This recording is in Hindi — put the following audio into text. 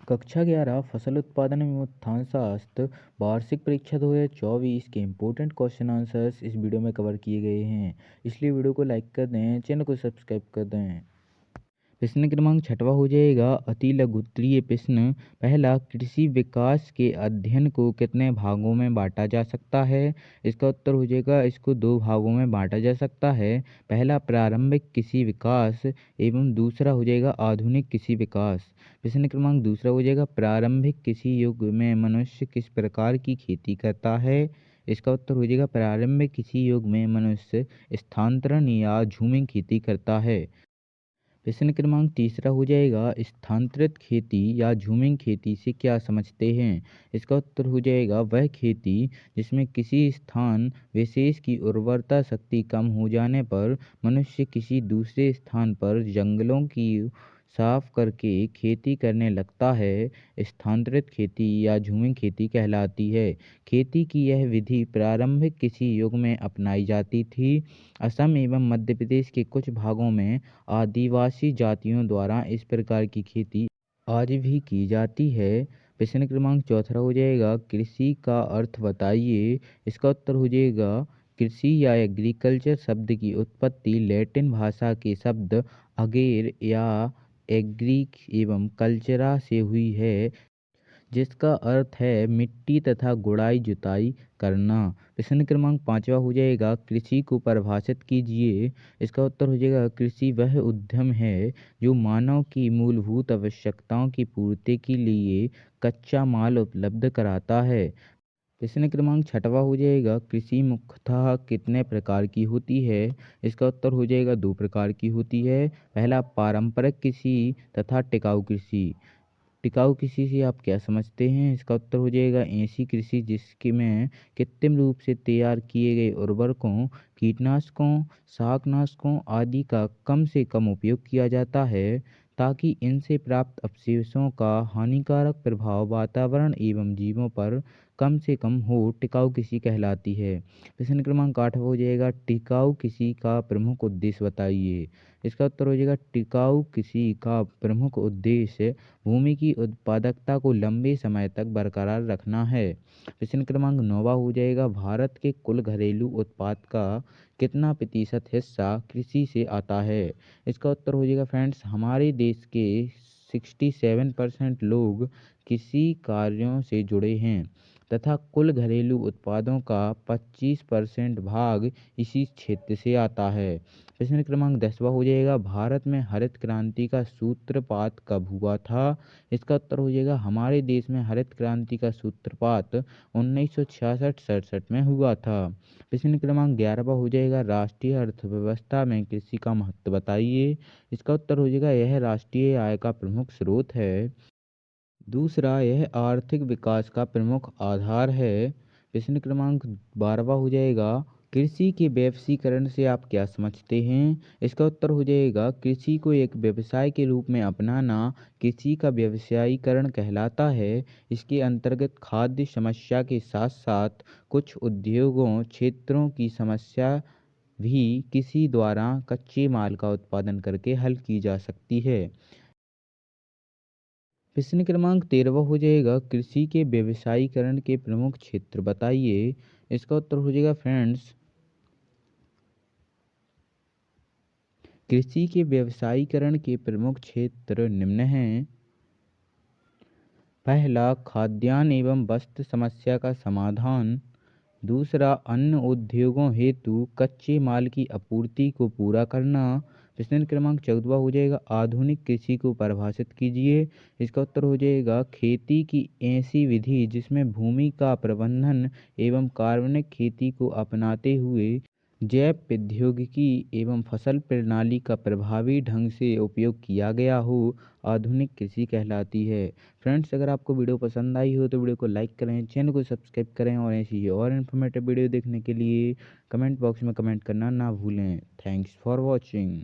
कक्षा 11 फसल उत्पादन एवं उत्थान शास्त्र वार्षिक परीक्षा 2024 के इम्पोर्टेंट क्वेश्चन आंसर्स इस वीडियो में कवर किए गए हैं। इसलिए वीडियो को लाइक कर दें, चैनल को सब्सक्राइब कर दें। प्रश्न क्रमांक छठवा हो जाएगा अति लघु उत्तरीय प्रश्न। पहला, कृषि विकास के अध्ययन को कितने भागों में बांटा जा सकता है? इसका उत्तर हो जाएगा इसको दो भागों में बांटा जा सकता है। पहला, प्रारंभिक कृषि विकास एवं दूसरा हो जाएगा आधुनिक कृषि विकास। प्रश्न क्रमांक दूसरा हो जाएगा प्रारंभिक कृषि युग में मनुष्य किस प्रकार की खेती करता है? इसका उत्तर हो जाएगा प्रारंभिक कृषि युग में मनुष्य स्थानांतरण या झूमिंग खेती करता है। प्रश्न क्रमांक तीसरा हो जाएगा स्थानांतरित खेती या झूमिंग खेती से क्या समझते हैं? इसका उत्तर हो जाएगा वह खेती जिसमें किसी स्थान विशेष की उर्वरता शक्ति कम हो जाने पर मनुष्य किसी दूसरे स्थान पर जंगलों की साफ करके खेती करने लगता है। स्थानांतरित खेती या झूमिंग खेती कहलाती है। खेती की यह विधि प्रारंभिक कृषि युग में अपनाई जाती थी। असम एवं मध्य प्रदेश के कुछ भागों में आदिवासी जातियों द्वारा इस प्रकार की खेती आज भी की जाती है। प्रश्न क्रमांक चौथा हो जाएगा कृषि का अर्थ बताइए। इसका उत्तर हो जाएगा कृषि या एग्रीकल्चर शब्द की उत्पत्ति लैटिन भाषा के शब्द अगेर या एग्रीक एवं कल्चरा से हुई है, जिसका अर्थ है मिट्टी तथा गुड़ाई जुताई करना। प्रश्न क्रमांक पाँचवा हो जाएगा कृषि को परिभाषित कीजिए। इसका उत्तर हो जाएगा कृषि वह उद्यम है जो मानव की मूलभूत आवश्यकताओं की पूर्ति के लिए कच्चा माल उपलब्ध कराता है। प्रश्न क्रमांक छठवा हो जाएगा कृषि मुख्यतः कितने प्रकार की होती है? इसका उत्तर हो जाएगा दो प्रकार की होती है। पहला, पारंपरिक कृषि तथा टिकाऊ कृषि। टिकाऊ कृषि से आप क्या समझते हैं? इसका उत्तर हो जाएगा ऐसी कृषि जिसके में कृत्रिम रूप से तैयार किए गए उर्वरकों, कीटनाशकों, शाकनाशकों आदि का कम से कम उपयोग किया जाता है, ताकि इनसे प्राप्त अवशेषों का हानिकारक प्रभाव वातावरण एवं जीवों पर कम से कम हो। टिकाऊ कृषि कहलाती है। प्रश्न क्रमांक 8 हो जाएगा टिकाऊ कृषि का प्रमुख उद्देश्य बताइए। इसका उत्तर हो जाएगा टिकाऊ कृषि का प्रमुख उद्देश्य भूमि की उत्पादकता को लंबे समय तक बरकरार रखना है। प्रश्न क्रमांक 9 हो जाएगा भारत के कुल घरेलू उत्पाद का कितना प्रतिशत हिस्सा कृषि से आता है? इसका उत्तर हो जाएगा फ्रेंड्स हमारे देश के 67% लोग कृषि कार्यों से जुड़े हैं तथा कुल घरेलू उत्पादों का 25% भाग इसी क्षेत्र से आता है। प्रश्न क्रमांक 10वां हो जाएगा भारत में हरित क्रांति का सूत्रपात कब हुआ था? इसका उत्तर हो जाएगा हमारे देश में हरित क्रांति का सूत्रपात 1966-67 में हुआ था। प्रश्न क्रमांक 11वां हो जाएगा राष्ट्रीय अर्थव्यवस्था में कृषि का महत्व बताइए। इसका उत्तर हो जाएगा यह राष्ट्रीय आय का प्रमुख स्रोत है। दूसरा, यह आर्थिक विकास का प्रमुख आधार है। प्रश्न क्रमांक 12वां हो जाएगा कृषि के वैश्वीकरण से आप क्या समझते हैं? इसका उत्तर हो जाएगा कृषि को एक व्यवसाय के रूप में अपनाना कृषि का व्यवसायीकरण कहलाता है। इसके अंतर्गत खाद्य समस्या के साथ साथ कुछ उद्योगों क्षेत्रों की समस्या भी कृषि द्वारा कच्चे माल का उत्पादन करके हल की जा सकती है। प्रश्न क्रमांक 13वां हो जाएगा कृषि के व्यवसायीकरण के प्रमुख क्षेत्र बताइए। इसका उत्तर हो जाएगा फ्रेंड्स कृषि के व्यवसायीकरण के प्रमुख क्षेत्र निम्न हैं। पहला, खाद्यान्न एवं वस्त्र समस्या का समाधान। दूसरा, अन्य उद्योगों हेतु कच्चे माल की आपूर्ति को पूरा करना। प्रश्न क्रमांक 14वां हो जाएगा आधुनिक कृषि को परिभाषित कीजिए। इसका उत्तर हो जाएगा खेती की ऐसी विधि जिसमें भूमि का प्रबंधन एवं कार्बनिक खेती को अपनाते हुए जैव प्रौद्योगिकी एवं फसल प्रणाली का प्रभावी ढंग से उपयोग किया गया हो, आधुनिक कृषि कहलाती है। फ्रेंड्स, अगर आपको वीडियो पसंद आई हो तो वीडियो को लाइक करें, चैनल को सब्सक्राइब करें और ऐसी ही और इन्फॉर्मेटिव वीडियो देखने के लिए कमेंट बॉक्स में कमेंट करना ना भूलें। Thanks for watching.